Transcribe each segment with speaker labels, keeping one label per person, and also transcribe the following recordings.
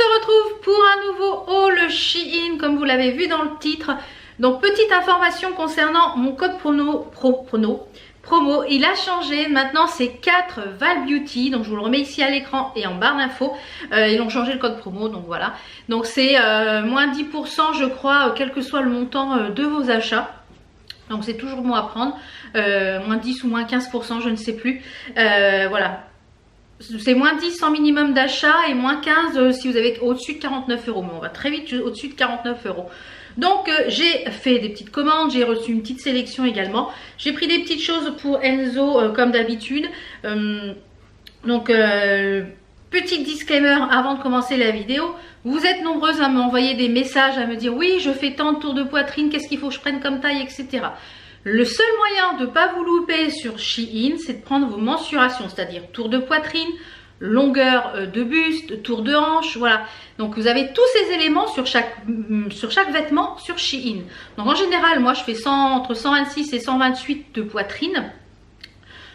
Speaker 1: se retrouve pour un nouveau haul Shein comme vous l'avez vu dans le titre. Donc petite information concernant mon code promo, il a changé. Maintenant c'est 4 Val Beauty, donc je vous le remets ici à l'écran et en barre d'infos. Ils ont changé le code promo, donc voilà. Donc c'est moins 10% je crois, quel que soit le montant de vos achats. Donc c'est toujours bon à prendre, moins 10 ou moins 15%, je ne sais plus. Voilà. C'est moins 10 en minimum d'achat et moins 15 si vous avez au-dessus de 49 €. Mais on va très vite au-dessus de 49 €. Donc j'ai fait des petites commandes, j'ai reçu une petite sélection également. J'ai pris des petites choses pour Enzo comme d'habitude. Petit disclaimer avant de commencer la vidéo. Vous êtes nombreuses à m'envoyer des messages, à me dire oui je fais tant de tours de poitrine, qu'est-ce qu'il faut que je prenne comme taille, etc. Le seul moyen de ne pas vous louper sur Shein, c'est de prendre vos mensurations, c'est-à-dire tour de poitrine, longueur de buste, tour de hanche, voilà. Donc vous avez tous ces éléments sur chaque vêtement sur Shein. Donc en général, moi je fais entre 126 et 128 de poitrine.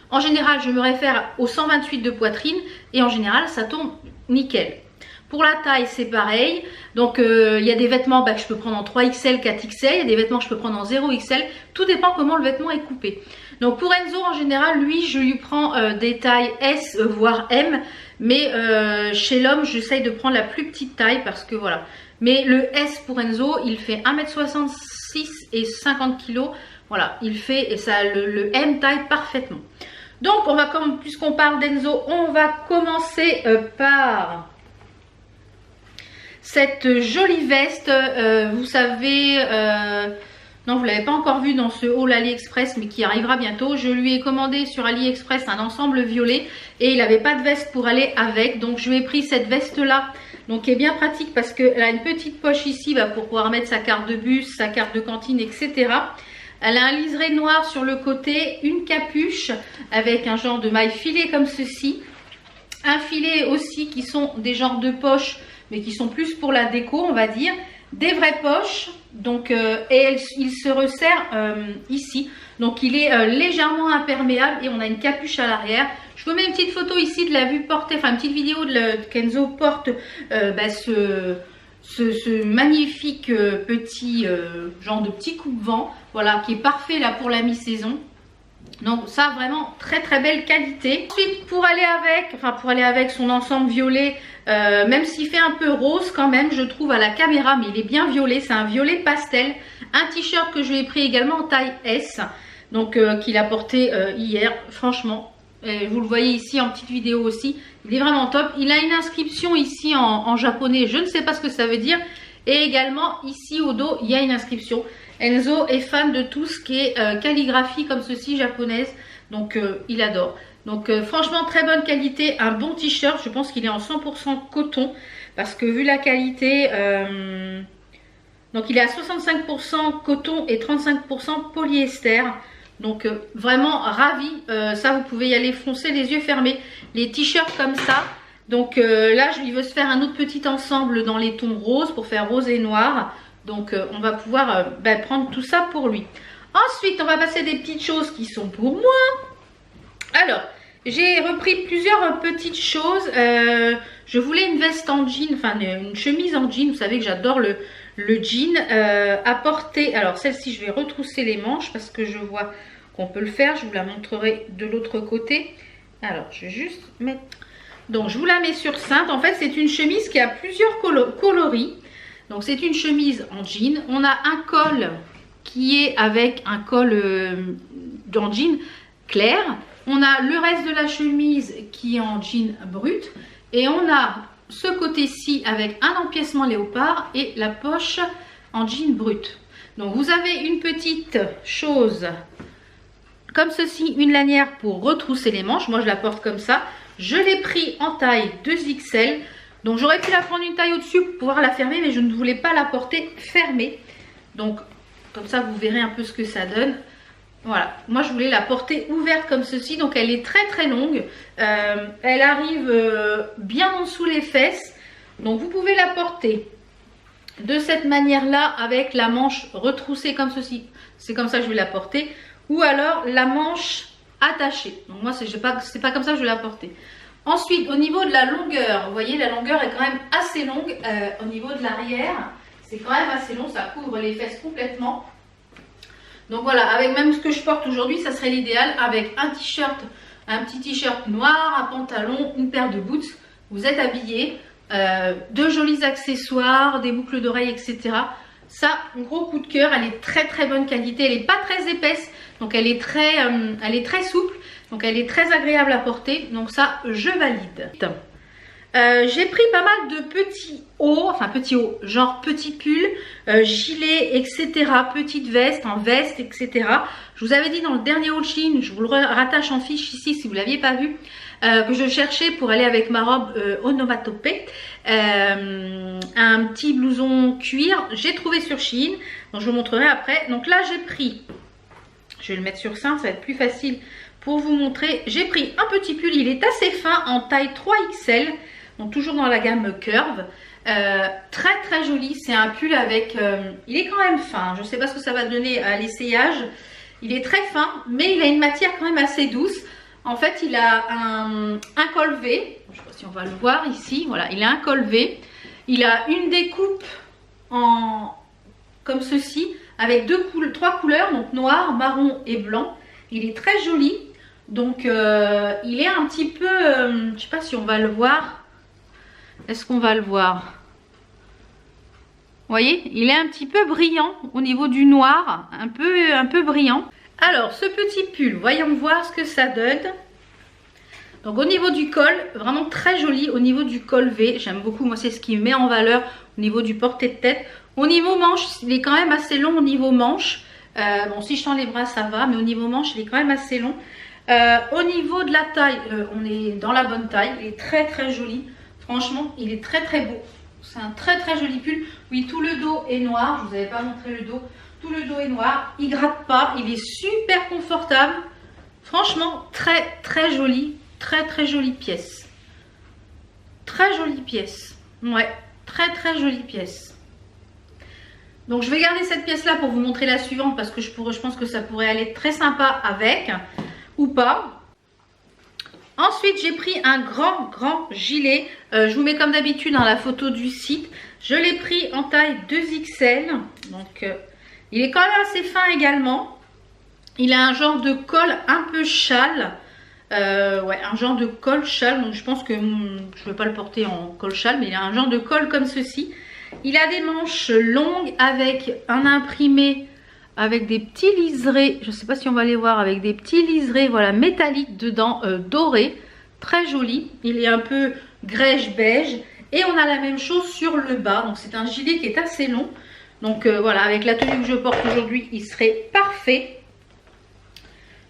Speaker 1: En général, je me réfère au 128 de poitrine et en général, ça tombe nickel. Pour la taille, c'est pareil. Donc, il y a des vêtements que je peux prendre en 3XL, 4XL. Il y a des vêtements que je peux prendre en 0XL. Tout dépend comment le vêtement est coupé. Donc, pour Enzo, en général, lui, je lui prends des tailles S, voire M. Mais chez l'homme, j'essaye de prendre la plus petite taille parce que voilà. Mais le S pour Enzo, il fait 1m66 et 50 kg. Voilà, il fait et ça le M taille parfaitement. Donc, puisqu'on parle d'Enzo, on va commencer par cette jolie veste. Vous savez, non, vous ne l'avez pas encore vu dans ce haul AliExpress, mais qui arrivera bientôt. Je lui ai commandé sur AliExpress un ensemble violet et il n'avait pas de veste pour aller avec. Donc, je lui ai pris cette veste-là, donc qui est bien pratique parce qu'elle a une petite poche ici pour pouvoir mettre sa carte de bus, sa carte de cantine, etc. Elle a un liseré noir sur le côté, une capuche avec un genre de maille filet comme ceci. Un filet aussi qui sont des genres de poches, mais qui sont plus pour la déco, on va dire. Des vraies poches, donc, il se resserre ici. Donc il est légèrement imperméable et on a une capuche à l'arrière. Je vous mets une petite photo ici de la vue portée, enfin une petite vidéo de Kenzo porte ce magnifique petit genre de petit coupe-vent, voilà, qui est parfait là pour la mi-saison. Donc ça, vraiment très très belle qualité. Ensuite, pour aller avec son ensemble violet, même s'il fait un peu rose quand même, je trouve à la caméra, mais il est bien violet, c'est un violet pastel. Un t-shirt que je lui ai pris également en taille S, donc qu'il a porté hier, franchement. Vous le voyez ici en petite vidéo aussi, il est vraiment top. Il a une inscription ici en japonais, je ne sais pas ce que ça veut dire. Et également ici au dos, il y a une inscription. Enzo est fan de tout ce qui est calligraphie comme ceci japonaise, donc il adore. Donc franchement très bonne qualité, un bon t-shirt, je pense qu'il est en 100% coton parce que vu la qualité, donc il est à 65% coton et 35% polyester. Donc vraiment ravi, ça vous pouvez y aller foncer les yeux fermés, les t-shirts comme ça. Donc là il veut se faire un autre petit ensemble dans les tons roses pour faire rose et noir. Donc on va pouvoir prendre tout ça pour lui. Ensuite on va passer des petites choses qui sont pour moi. Alors j'ai repris plusieurs petites choses. Je voulais une veste en jean, enfin une chemise en jean. Vous savez que j'adore le jean à porter. Alors celle-ci je vais retrousser les manches parce que je vois qu'on peut le faire. Je vous la montrerai de l'autre côté. Alors je vais juste mettre... Donc je vous la mets sur cintre. En fait c'est une chemise qui a plusieurs coloris. Donc c'est une chemise en jean. On a un col qui est avec un col en jean clair. On a le reste de la chemise qui est en jean brut. Et on a ce côté-ci avec un empiècement léopard et la poche en jean brut. Donc vous avez une petite chose comme ceci, une lanière pour retrousser les manches. Moi je la porte comme ça. Je l'ai pris en taille 2XL. Donc j'aurais pu la prendre une taille au-dessus pour pouvoir la fermer, mais je ne voulais pas la porter fermée. Donc comme ça vous verrez un peu ce que ça donne. Voilà, moi je voulais la porter ouverte comme ceci, donc elle est très très longue. Elle arrive bien en dessous les fesses. Donc vous pouvez la porter de cette manière-là avec la manche retroussée comme ceci. C'est comme ça que je vais la porter. Ou alors la manche attachée. Donc moi c'est pas comme ça que je vais la porter. Ensuite, au niveau de la longueur, vous voyez, la longueur est quand même assez longue. Au niveau de l'arrière, c'est quand même assez long, ça couvre les fesses complètement. Donc voilà, avec même ce que je porte aujourd'hui, ça serait l'idéal, avec un t-shirt, un petit t-shirt noir, un pantalon, une paire de boots. Vous êtes habillé, de jolis accessoires, des boucles d'oreilles, etc. Ça, gros coup de cœur, elle est très très bonne qualité, elle n'est pas très épaisse, donc elle est très souple, donc elle est très agréable à porter, donc ça, je valide. J'ai pris pas mal de petits hauts, enfin petits hauts, genre petits pulls, gilets, etc. Petites vestes, en veste, etc. Je vous avais dit dans le dernier haul Shein, je vous le rattache en fiche ici si vous ne l'aviez pas vu, que je cherchais pour aller avec ma robe onomatopée, un petit blouson cuir. J'ai trouvé sur Shein, donc je vous montrerai après. Donc là j'ai pris, je vais le mettre sur ça, ça va être plus facile pour vous montrer. J'ai pris un petit pull, il est assez fin, en taille 3XL. Donc toujours dans la gamme Curve, très très joli, c'est un pull avec, il est quand même fin, je ne sais pas ce que ça va donner à l'essayage, il est très fin, mais il a une matière quand même assez douce. En fait il a un col V, je ne sais pas si on va le voir ici, voilà, il a un col V, il a une découpe comme ceci, avec trois couleurs, donc noir, marron et blanc, il est très joli, donc il est un petit peu, je ne sais pas si on va le voir. Est-ce qu'on va le voir? Vous voyez, il est un petit peu brillant au niveau du noir, un peu brillant. Alors, ce petit pull, voyons voir ce que ça donne. Donc, au niveau du col, vraiment très joli. Au niveau du col V, j'aime beaucoup. Moi, c'est ce qui met en valeur au niveau du porté de tête. Au niveau manche, il est quand même assez long au niveau manche. Bon, si je tends les bras, ça va. Mais au niveau manche, il est quand même assez long. Au niveau de la taille, on est dans la bonne taille. Il est très, très joli. Franchement, il est très très beau. C'est un très très joli pull. Oui, tout le dos est noir. Je vous avais pas montré le dos. Tout le dos est noir. Il gratte pas. Il est super confortable. Franchement, très très joli. Très très jolie pièce. Très jolie pièce. Ouais, très très jolie pièce. Donc je vais garder cette pièce là pour vous montrer la suivante parce que je pense que ça pourrait aller très sympa avec ou pas. Ensuite, j'ai pris un grand gilet. Je vous mets comme d'habitude dans la photo du site. Je l'ai pris en taille 2XL. Donc, il est quand même assez fin également. Il a un genre de col un peu châle. Ouais, un genre de col châle. Donc, je pense que je ne vais pas le porter en col châle, mais il a un genre de col comme ceci. Il a des manches longues avec un imprimé avec des petits liserés, je ne sais pas si on va les voir, avec des petits liserés, voilà, métalliques dedans, dorés, très joli. Il est un peu grège beige et on a la même chose sur le bas. Donc c'est un gilet qui est assez long. Donc voilà, avec la tenue que je porte aujourd'hui, il serait parfait.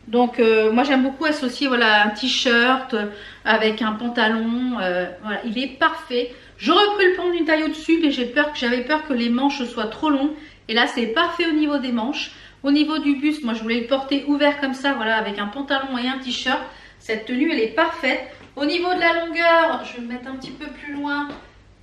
Speaker 1: Donc moi j'aime beaucoup associer, voilà, un t-shirt avec un pantalon, voilà, il est parfait. J'aurais pu le prendre une taille au-dessus, mais j'avais peur que les manches soient trop longues. Et là, c'est parfait au niveau des manches. Au niveau du buste, moi, je voulais le porter ouvert comme ça, voilà, avec un pantalon et un t-shirt. Cette tenue, elle est parfaite. Au niveau de la longueur, je vais me mettre un petit peu plus loin.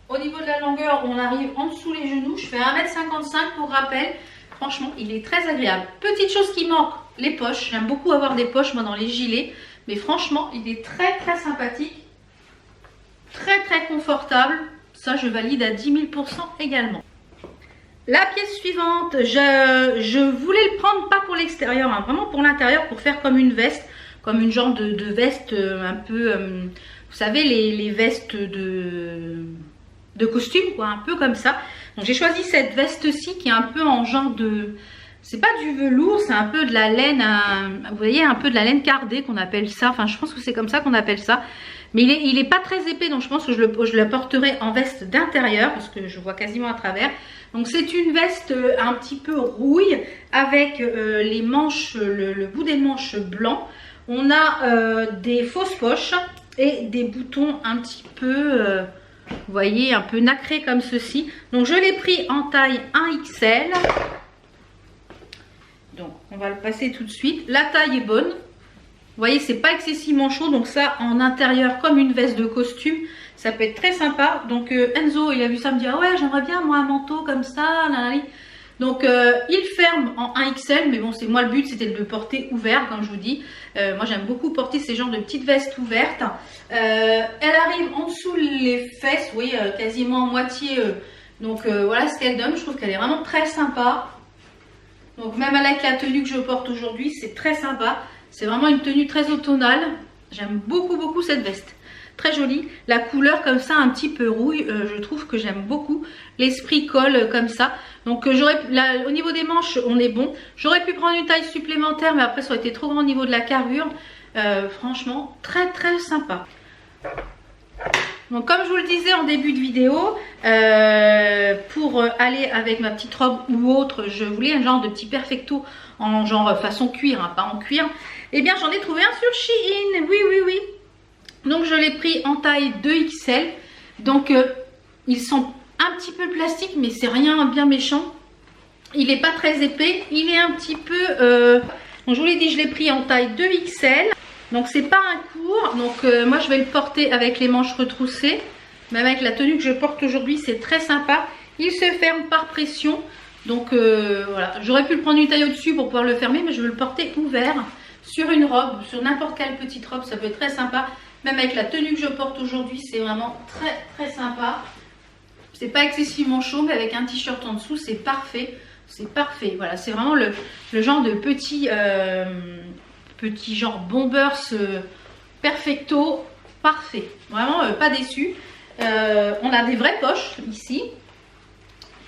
Speaker 1: Au niveau de la longueur, on arrive en dessous les genoux. Je fais 1m55 pour rappel. Franchement, il est très agréable. Petite chose qui manque, les poches. J'aime beaucoup avoir des poches, moi, dans les gilets. Mais franchement, il est très, très sympathique. Très, très confortable. Ça, je valide à 10 000% également. La pièce suivante, je voulais le prendre pas pour l'extérieur, hein, vraiment pour l'intérieur, pour faire comme une veste, comme une genre de veste un peu, vous savez, les vestes de costume, quoi, un peu comme ça. Donc j'ai choisi cette veste-ci qui est un peu en genre de, c'est pas du velours, c'est un peu de la laine, vous voyez, un peu de la laine cardée qu'on appelle ça, enfin je pense que c'est comme ça qu'on appelle ça. Mais il est pas très épais, donc je pense que je le porterai en veste d'intérieur parce que je vois quasiment à travers. Donc c'est une veste un petit peu rouille avec les manches, le bout des manches blanc. On a des fausses poches et des boutons un petit peu, vous voyez, un peu nacrés comme ceci. Donc je l'ai pris en taille 1XL. Donc on va le passer tout de suite. La taille est bonne. Vous voyez, c'est pas excessivement chaud, donc ça en intérieur comme une veste de costume, ça peut être très sympa. Donc Enzo, il a vu ça, me dit ah ouais, j'aimerais bien moi un manteau comme ça. Nanani. Donc il ferme en 1XL, mais bon, c'est moi le but c'était de le porter ouvert, comme je vous dis. Moi j'aime beaucoup porter ces genres de petites vestes ouvertes. Elle arrive en dessous les fesses, vous voyez, quasiment en moitié. Donc voilà ce qu'elle donne. Je trouve qu'elle est vraiment très sympa. Donc même avec la tenue que je porte aujourd'hui, c'est très sympa. C'est vraiment une tenue très automnale. J'aime beaucoup cette veste. Très jolie. La couleur comme ça, un petit peu rouille, je trouve que j'aime beaucoup. L'esprit colle comme ça. Donc au niveau des manches, on est bon. J'aurais pu prendre une taille supplémentaire, mais après ça aurait été trop grand au niveau de la carrure. Franchement, très sympa. Donc comme je vous le disais en début de vidéo, pour aller avec ma petite robe ou autre, je voulais un genre de petit perfecto en genre façon cuir, hein, pas en cuir. Eh bien j'en ai trouvé un sur Shein, oui. Donc je l'ai pris en taille 2XL. Donc ils sont un petit peu plastique, mais c'est rien bien méchant. Il n'est pas très épais, il est un petit peu... donc je vous l'ai dit, je l'ai pris en taille 2XL. Donc c'est pas un court, donc moi je vais le porter avec les manches retroussées. Même avec la tenue que je porte aujourd'hui, c'est très sympa. Il se ferme par pression. Donc voilà, j'aurais pu le prendre une taille au-dessus pour pouvoir le fermer, mais je veux le porter ouvert sur une robe, sur n'importe quelle petite robe, ça peut être très sympa. Même avec la tenue que je porte aujourd'hui, c'est vraiment très sympa. C'est pas excessivement chaud, mais avec un t-shirt en dessous, c'est parfait. C'est parfait, voilà, c'est vraiment le genre de petit genre bombers perfecto, parfait. Vraiment pas déçu. On a des vraies poches ici.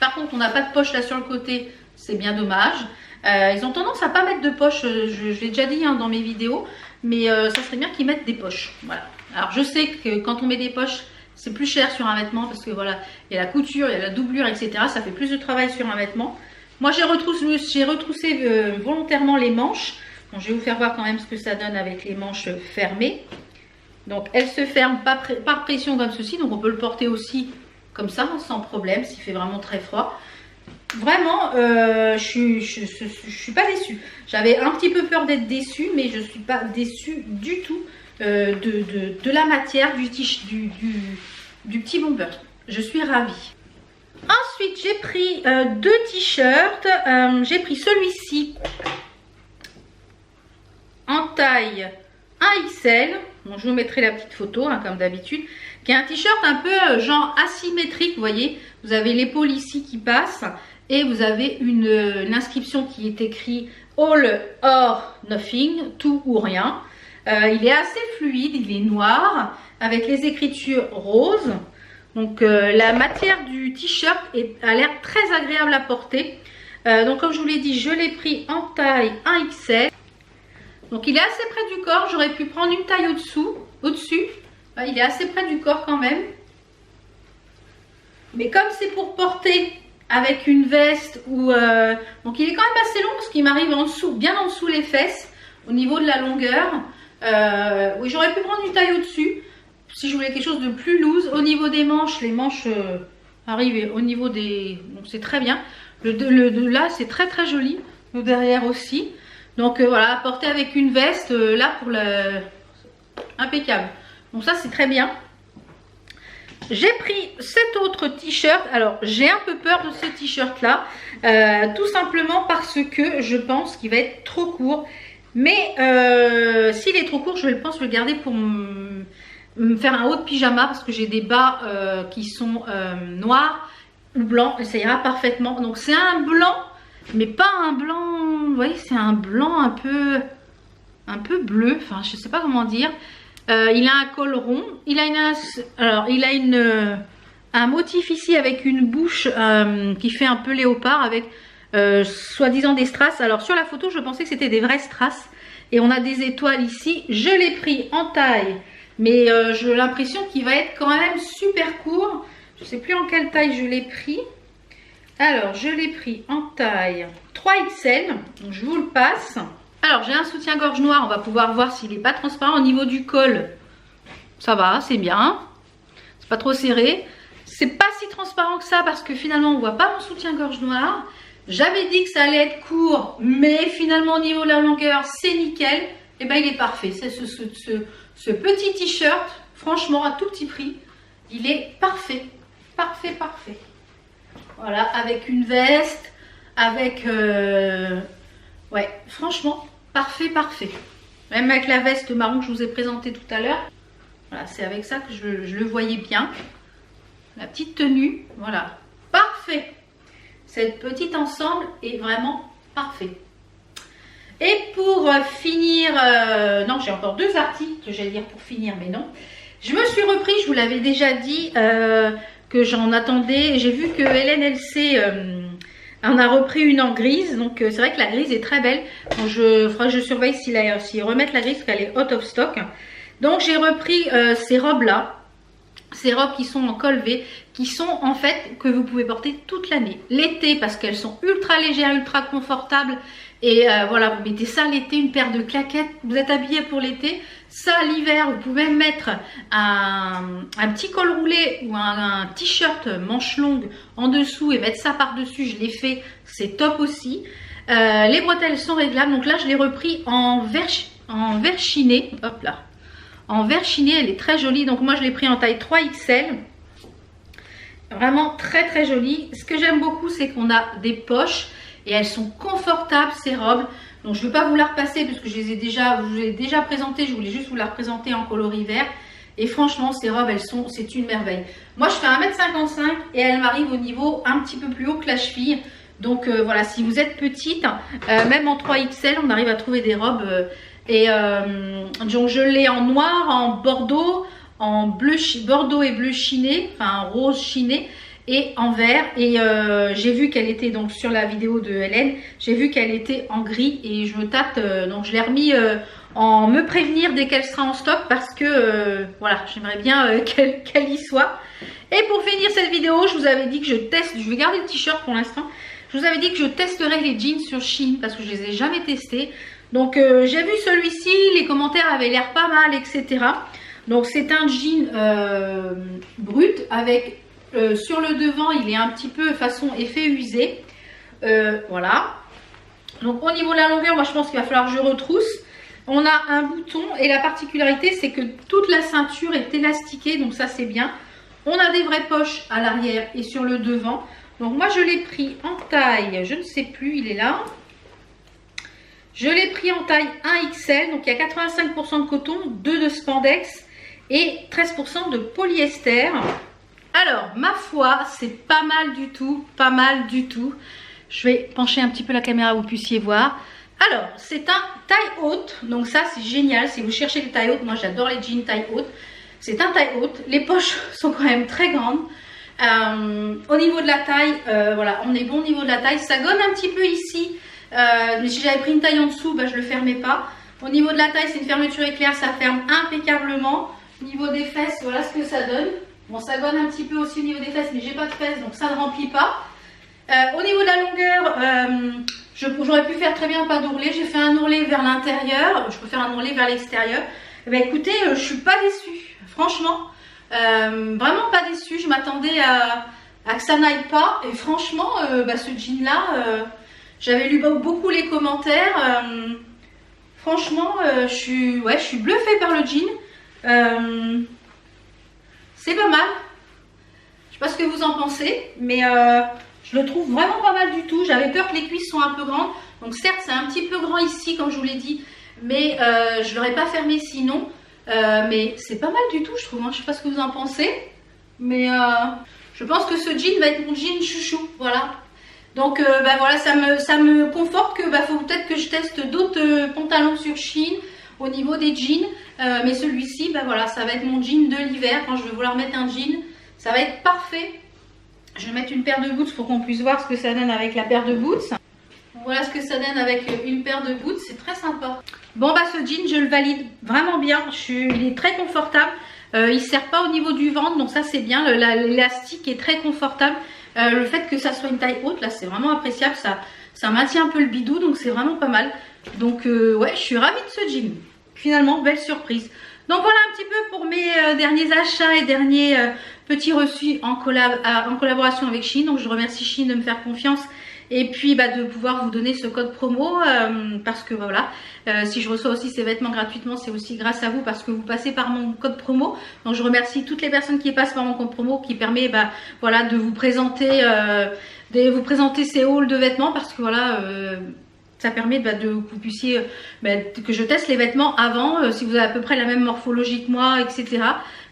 Speaker 1: Par contre, on n'a pas de poche là sur le côté, c'est bien dommage. Ils ont tendance à pas mettre de poche, je l'ai déjà dit hein, dans mes vidéos, mais ça serait bien qu'ils mettent des poches. Voilà. Alors je sais que quand on met des poches, c'est plus cher sur un vêtement parce que voilà, il y a la couture, il y a la doublure, etc. Ça fait plus de travail sur un vêtement. Moi j'ai retroussé volontairement les manches. Bon, je vais vous faire voir quand même ce que ça donne avec les manches fermées. Donc elle se ferme par pression comme ceci, donc on peut le porter aussi comme ça sans problème s'il fait vraiment très froid. Vraiment je suis pas déçue. J'avais un petit peu peur d'être déçue, mais je suis pas déçue du tout de la matière du petit bomber. Je suis ravie. Ensuite j'ai pris deux t-shirts. J'ai pris celui-ci en taille 1XL. Bon, je vous mettrai la petite photo hein, comme d'habitude, qui est un t-shirt un peu genre asymétrique. Vous voyez, vous avez l'épaule ici qui passe et vous avez une inscription qui est écrit All or Nothing, tout ou rien. Il est assez fluide, il est noir avec les écritures roses. Donc la matière du t-shirt a l'air très agréable à porter. Donc comme je vous l'ai dit, je l'ai pris en taille 1XL. Donc il est assez près du corps, j'aurais pu prendre une taille au-dessus. Il est assez près du corps quand même. Mais comme c'est pour porter avec une veste ou... donc il est quand même assez long parce qu'il m'arrive en dessous, bien en dessous les fesses, au niveau de la longueur. Oui, j'aurais pu prendre une taille au-dessus si je voulais quelque chose de plus loose. Au niveau des manches, les manches arrivent au niveau des... Donc c'est très bien. Le là c'est très joli. Le derrière aussi. Donc voilà, porter avec une veste, là pour le... impeccable. Donc ça c'est très bien. J'ai pris cet autre t-shirt. Alors j'ai un peu peur de ce t-shirt là. Tout simplement parce que je pense qu'il va être trop court. Mais s'il est trop court, je pense le garder pour me faire un haut de pyjama. Parce que j'ai des bas qui sont noirs ou blancs. Et ça ira parfaitement. Donc c'est un blanc. Mais pas un blanc, vous voyez, c'est un blanc un peu bleu, enfin je sais pas comment dire. Il a un col rond, il a un motif ici avec une bouche qui fait un peu léopard avec soi-disant des strass. Alors sur la photo je pensais que c'était des vrais strass et on a des étoiles ici. Je l'ai pris en taille, mais j'ai l'impression qu'il va être quand même super court. Je sais plus en quelle taille je l'ai pris. Alors, je l'ai pris en taille 3XL, donc je vous le passe. Alors, j'ai un soutien-gorge noir, on va pouvoir voir s'il n'est pas transparent. Au niveau du col, ça va, c'est bien. C'est pas trop serré. C'est pas si transparent que ça parce que finalement, on voit pas mon soutien-gorge noir. J'avais dit que ça allait être court, mais finalement, au niveau de la longueur, c'est nickel. Et ben, il est parfait. C'est ce petit t-shirt, franchement, à tout petit prix, il est parfait. Parfait. Voilà, avec une veste, avec ouais, franchement parfait, parfait. Même avec la veste marron que je vous ai présentée tout à l'heure. Voilà, c'est avec ça que je le voyais bien. La petite tenue, voilà, parfait. Cette petite ensemble est vraiment parfait. Et pour finir, non, j'ai encore 2 articles que j'allais dire pour finir, mais non. Je me suis repris, je vous l'avais déjà dit, que j'en attendais. J'ai vu que LNLC en a repris une en grise. Donc c'est vrai que la grise est très belle. Donc, faudra que je surveille s'ils remettent la grise, parce qu'elle est out of stock. Donc j'ai repris ces robes-là. Ces robes qui sont en col V, qui sont en fait que vous pouvez porter toute l'année. L'été, parce qu'elles sont ultra légères, ultra confortables. Et voilà, vous mettez ça l'été, une paire de claquettes, vous êtes habillé pour l'été. Ça l'hiver, vous pouvez même mettre un petit col roulé ou un t-shirt manche longue en dessous et mettre ça par-dessus. Je l'ai fait, c'est top aussi. Les bretelles sont réglables, donc là je l'ai repris en vert chiné. Hop là. En vert chiné, elle est très jolie. Donc moi je l'ai pris en taille 3XL. Vraiment très très jolie. Ce que j'aime beaucoup, c'est qu'on a des poches et elles sont confortables ces robes. Donc je ne vais pas vous la repasser parce que je vous ai déjà présentées. Je voulais juste vous la représenter en coloris vert. Et franchement, ces robes, c'est une merveille. Moi je fais 1m55 et elle m'arrive au niveau un petit peu plus haut que la cheville. Donc voilà, si vous êtes petite, même en 3XL, on arrive à trouver des robes. Donc je l'ai en noir, en bordeaux, en bleu, bordeaux et bleu chiné, enfin rose chiné et en vert. Et j'ai vu qu'elle était donc sur la vidéo de Hélène, j'ai vu qu'elle était en gris et je me tâte, donc je l'ai remis en me prévenir dès qu'elle sera en stock parce que voilà, j'aimerais bien qu'elle y soit. Et pour finir cette vidéo, je vous avais dit que je teste, je vais garder le t-shirt pour l'instant, je vous avais dit que je testerais les jeans sur Shein parce que je les ai jamais testés. Donc j'ai vu celui-ci, les commentaires avaient l'air pas mal, etc. Donc c'est un jean brut avec sur le devant, il est un petit peu façon effet usé. Voilà. Donc au niveau de la longueur, moi je pense qu'il va falloir que je retrousse. On a un bouton et la particularité c'est que toute la ceinture est élastiquée, donc ça c'est bien. On a des vraies poches à l'arrière et sur le devant. Donc moi je l'ai pris en taille, je ne sais plus, il est là. Je l'ai pris en taille 1XL, donc il y a 85% de coton, 2 de spandex et 13% de polyester. Alors, ma foi, c'est pas mal du tout, pas mal du tout. Je vais pencher un petit peu la caméra, vous puissiez voir. Alors, c'est un taille haute, donc ça c'est génial. Si vous cherchez les tailles hautes, moi j'adore les jeans taille haute. C'est un taille haute, les poches sont quand même très grandes. Au niveau de la taille, voilà, on est bon au niveau de la taille. Ça gonne un petit peu ici. Mais si j'avais pris une taille en dessous, bah, je le fermais pas. Au niveau de la taille, c'est une fermeture éclair, ça ferme impeccablement. Au niveau des fesses, voilà ce que ça donne. Bon, ça gonne un petit peu aussi au niveau des fesses, mais j'ai pas de fesses, donc ça ne remplit pas. Au niveau de la longueur, j'aurais pu faire très bien pas d'ourlet. J'ai fait un ourlet vers l'intérieur, je peux faire un ourlet vers l'extérieur. Bah, écoutez, je suis pas déçue, franchement. Vraiment pas déçue. Je m'attendais à que ça n'aille pas. Et franchement, bah, ce jean là, j'avais lu beaucoup les commentaires. Franchement, je suis bluffée par le jean. C'est pas mal. Je sais pas ce que vous en pensez, mais je le trouve vraiment pas mal du tout. J'avais peur que les cuisses soient un peu grandes. Donc certes, c'est un petit peu grand ici, comme je vous l'ai dit, mais je ne l'aurais pas fermé sinon. Mais c'est pas mal du tout, je trouve. Hein. Je sais pas ce que vous en pensez, mais je pense que ce jean va être mon jean chouchou. Voilà. Donc bah voilà, ça me conforte que faut peut-être que je teste d'autres pantalons sur Shein au niveau des jeans. Mais celui-ci, bah voilà, ça va être mon jean de l'hiver. Quand je vais vouloir mettre un jean, ça va être parfait. Je vais mettre une paire de boots pour qu'on puisse voir ce que ça donne avec la paire de boots. Voilà ce que ça donne avec une paire de boots, c'est très sympa. Bon bah ce jean, je le valide vraiment bien. Il est très confortable. Il ne sert pas au niveau du ventre, donc ça c'est bien. L'élastique est très confortable. Le fait que ça soit une taille haute, là c'est vraiment appréciable, ça maintient un peu le bidou, donc c'est vraiment pas mal. Donc ouais, je suis ravie de ce jean. Finalement, belle surprise. Donc voilà un petit peu pour mes derniers achats et derniers petits reçus en collaboration avec Shein. Donc je remercie Shein de me faire confiance et puis bah, de pouvoir vous donner ce code promo parce que voilà, si je reçois aussi ces vêtements gratuitement, c'est aussi grâce à vous parce que vous passez par mon code promo. Donc je remercie toutes les personnes qui passent par mon code promo qui permet bah, voilà, de vous présenter vous présenter ces hauls de vêtements parce que voilà, ça permet que vous puissiez, que je teste les vêtements avant, si vous avez à peu près la même morphologie que moi, etc.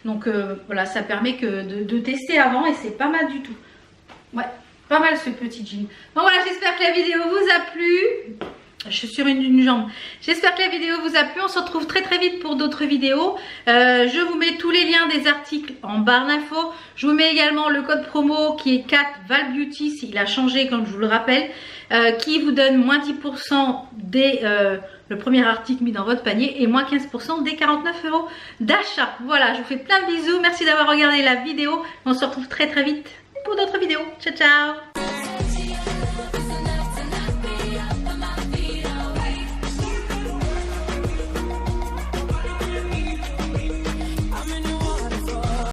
Speaker 1: Donc voilà, ça permet de tester avant et c'est pas mal du tout. Ouais, pas mal ce petit jean. Donc voilà, j'espère que la vidéo vous a plu. Je suis sur une jambe. J'espère que la vidéo vous a plu. On se retrouve très très vite pour d'autres vidéos. Je vous mets tous les liens des articles en barre d'infos. Je vous mets également le code promo qui est 4 Val Beauty, s'il a changé comme je vous le rappelle, qui vous donne moins 10% dès le premier article mis dans votre panier et moins 15% dès 49 € d'achat. Voilà, je vous fais plein de bisous. Merci d'avoir regardé la vidéo. On se retrouve très très vite pour d'autres vidéos. Ciao ciao.